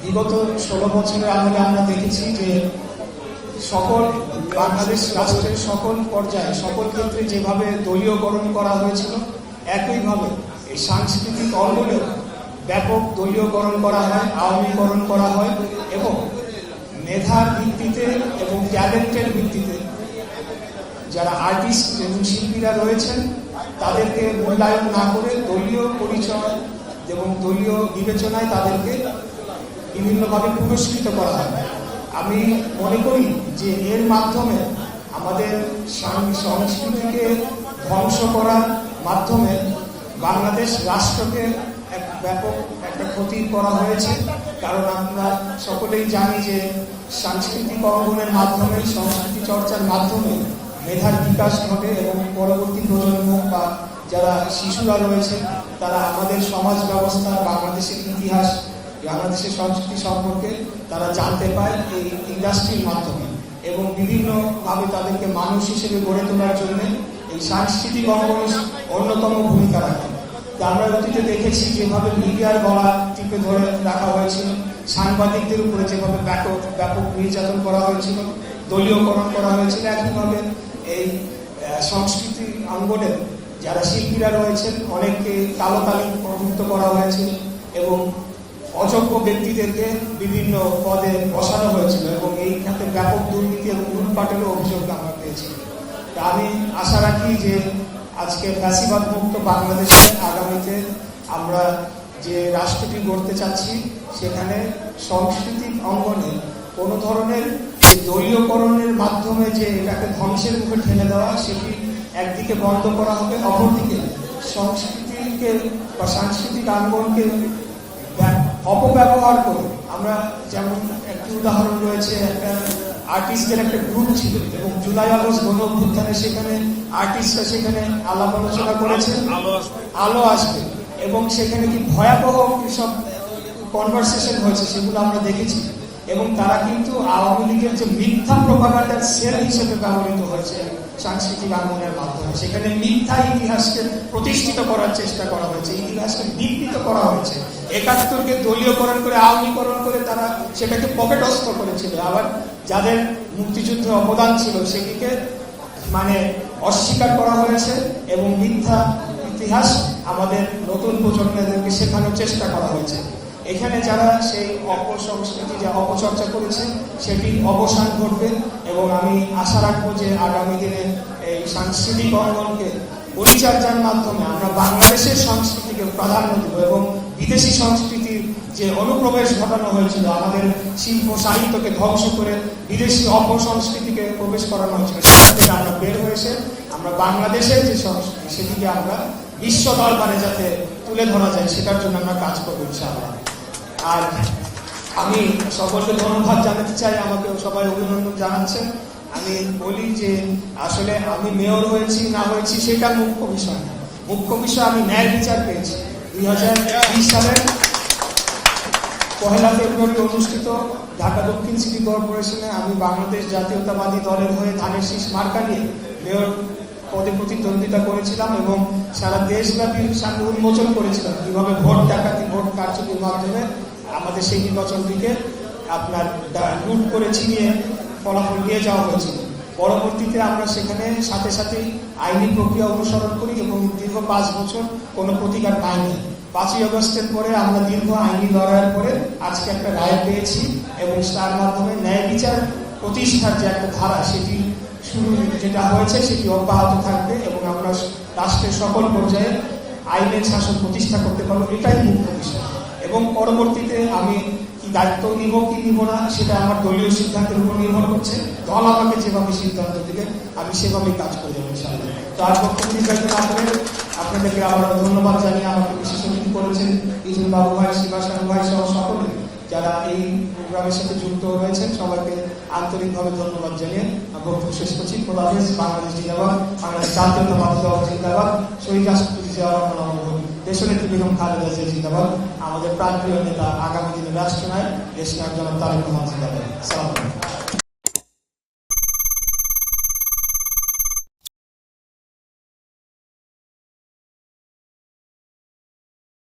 বিগত 16 বছরের আমলে আমরা দেখেছি যে সকল বাংলাদেশ রাষ্ট্রের সকল পর্যায়ে সকল ক্ষেত্রে যেভাবে দলীয়করণ করা হয়েছিল, একইভাবে এই সাংস্কৃতিক অঙ্গনেও ব্যাপক দলীয়করণ করা হয়, আওয়ামীকরণ করা হয় এবং মেধার ভিত্তিতে এবং ট্যালেন্টের ভিত্তিতে যারা আর্টিস্ট এবং শিল্পীরা রয়েছেন তাদেরকে মূল্যায়ন না করে দলীয় পরিচয় এবং দলীয় বিবেচনায় তাদেরকে বিভিন্নভাবে পুরস্কৃত করা হয়। আমি মনে করি যে এর মাধ্যমে আমাদের সংস্কৃতিকে ধ্বংস করার মাধ্যমে বাংলাদেশ রাষ্ট্রকে এক ব্যাপক একটা ক্ষতি করা হয়েছে। কারণ আমরা সকলেই জানি যে সাংস্কৃতিক অঙ্গনের মাধ্যমে, সংস্কৃতি চর্চার মাধ্যমে মেধার বিকাশ ঘটে এবং পরবর্তী প্রজন্ম বা যারা শিশুরা রয়েছে তারা আমাদের সমাজ ব্যবস্থা, বাংলাদেশের ইতিহাস, বাংলাদেশের সংস্কৃতি সম্পর্কে তারা জানতে পায় এই ইন্ডাস্ট্রির মাধ্যমে এবং বিভিন্নভাবে তাদেরকে মানুষ হিসেবে গড়ে তোলার জন্য এই সাংস্কৃতিক অঙ্গন অন্যতম ভূমিকা রাখে। আমরা অতীতে দেখেছি যেভাবে মিডিয়ার গলা টিপে ধরে রাখা হয়েছিল, সাংবাদিকদের উপরে যেভাবে ব্যাপক নির্যাতন করা হয়েছিল, দলীয়করণ করা হয়েছিল, একইভাবে এই সংস্কৃতি অঙ্গনের যারা শিল্পীরা রয়েছেন অনেককে কালো তালিকাভুক্ত করা হয়েছে এবং অযোগ্য ব্যক্তিদেরকে বিভিন্ন পদে বসানো হয়েছিল এবং এই খাতে ব্যাপক দুর্নীতি এবং লুটপাটেরও অভিযোগ আমরা পেয়েছি। আমি আশা রাখি যে আজকে ফ্যাসিবাদ মুক্ত বাংলাদেশে আগামীতে আমরা যে রাষ্ট্রটি গড়তে চাচ্ছি সেখানে সাংস্কৃতিক অঙ্গনে কোনো ধরনের দলীয়করণের মাধ্যমে যে এটাকে ধ্বংসের মুখে ঠেলে দেওয়া সেটি একদিকে বন্ধ করা হবে, অপরদিকে সংস্কৃতিকে বা সাংস্কৃতিক অঙ্গনকে অপব্যবহার করে আমরা যেমন একটি উদাহরণ রয়েছে, একটা আর্টিস্টদের একটা গ্রুপ ছিল এবং জুলাই আগস্ট গণ অভ্যুত্থানে সেখানে আর্টিস্টরা সেখানে আলাপ আলোচনা করেছে আলো আসবে এবং সেখানে কি ভয়াবহ সব কনভারসেশন হয়েছে সেগুলো আমরা দেখেছি এবং তারা কিন্তু আওয়ামী লীগের যে মিথ্যা প্রোপাগান্ডার সেল হিসেবে ব্যবহৃত হয়েছে সাংস্কৃতিক আন্দোলনের মাধ্যমে। সেখানে মিথ্যা ইতিহাসকে প্রতিষ্ঠিত করার চেষ্টা করা হয়েছে, ইতিহাসকে বিকৃত করা হয়েছে, ৭১কে দলীয়করণ করে আওয়ামীকরণ করে তারা সেটাকে পকেটস্থ করেছিল। আবার যাদের মুক্তিযুদ্ধে অবদান ছিল সেটিকে অস্বীকার করা হয়েছে এবং মিথ্যা ইতিহাস আমাদের নতুন প্রজন্মদেরকে শেখানোর চেষ্টা করা হয়েছে। এখানে যারা সেই অপসংস্কৃতি যা অপচর্চা করেছে সেটি অবসান ঘটবে এবং আমি আশা রাখবো যে আগামী দিনে এই সাংস্কৃতিক অঙ্গনকে পরিচর্যার মাধ্যমে আমরা বাংলাদেশের সংস্কৃতিকে প্রাধান্য দেব এবং বিদেশি সংস্কৃতির যে অনুপ্রবেশ ঘটানো হয়েছিল, আমাদের শিল্প সাহিত্যকে ধ্বংস করে বিদেশি অপসংস্কৃতিকে প্রবেশ করানো হয়েছিল, সেটা থেকে আমরা বের হয়েছে আমরা বাংলাদেশের যে সংস্কৃতি সেটিকে আমরা বিশ্ব দরবারে যাতে তুলে ধরা যায় সেটার জন্য আমরা কাজ করবো ইনশাআল্লাহ। আর আমি সকলকে ধন্যবাদ জানাতে চাই, আমাকে সবাই অভিনন্দন জানাচ্ছেন। আমি বলি যে আসলে আমি মেয়র হয়েছি না হয়েছি সেটা মুখ্য বিষয় না, মুখ্য বিষয় আমি ন্যায় বিচার পেয়েছি। 2020 সালের 1 ফেব্রুয়ারি অনুষ্ঠিত ঢাকা দক্ষিণ সিটি কর্পোরেশনে আমি বাংলাদেশ জাতীয়তাবাদী দলের হয়ে ধানের শীষ মার্কা নিয়ে মেয়র পদে প্রতিদ্বন্দ্বিতা করেছিলাম এবং সারা দেশব্যাপী সামনে উন্মোচন করেছিলাম কিভাবে ভোট ডাকাতি, ভোট কারচুপির মাধ্যমে আমাদের সেই নির্বাচনটিকে লুট করে ছিনিয়ে ফলাফল নিয়ে যাওয়া হয়েছিল। পরবর্তীতে আমরা সেখানে সাথে সাথে আইনি প্রক্রিয়া অনুসরণ করি এবং দীর্ঘ 5 বছর কোনো প্রতিকার পাইনি। 5ই আগস্টের পরে আমরা দীর্ঘ আইনি লড়াইয়ের পরে আজকে একটা রায় পেয়েছি এবং তার মাধ্যমে ন্যায় বিচার প্রতিষ্ঠার যে একটা ধারা সেটি শুরু যেটা হয়েছে সেটি অব্যাহত থাকবে এবং আমরা রাষ্ট্রের সকল পর্যায়ে আইনের শাসন প্রতিষ্ঠা করতে পারবো, এটাই মুখ্য বিষয়। এবং পরবর্তীতে আমি কি দায়িত্ব নিব কি নিব না সেটা আমার দলীয় সিদ্ধান্তের উপর নির্ভর করছে। দল আমাকে যেভাবে সিদ্ধান্ত দিবে আমি সেভাবেই কাজ করে যাবো ইনশাআল্লাহ। তো আর বক্তব্য নির্বাচিত আপনাদেরকে আবার ধন্যবাদ জানিয়ে আমাকে বিশেষ অতিথি করেছেন ইজুল বাবু ভাই, শিবাসানু ভাই সহ সকলে যারা এই প্রোগ্রামের সাথে যুক্ত হয়েছেন সবাইকে আন্তরিকভাবে ধন্যবাদ জানিয়ে বক্তব্য শেষ করছি। খোদা হাফেজ। বাংলাদেশ জিন্দাবাদ, বাংলাদেশ জাতীয়তাবাদী দল জিন্দাবাদ, শহীদ রাষ্ট্রপতি জিয়া রহমান, দেশনেত্রী বেগম খালেদা জিয়া জিন্দাবাদ, আমাদের প্রাণপ্রিয় নেতা আগামী দিনের রাষ্ট্রনায়ক দেশনায়ক জনাব তারেক রহমান জিন্দাবাদ। আসসালামু আলাইকুম।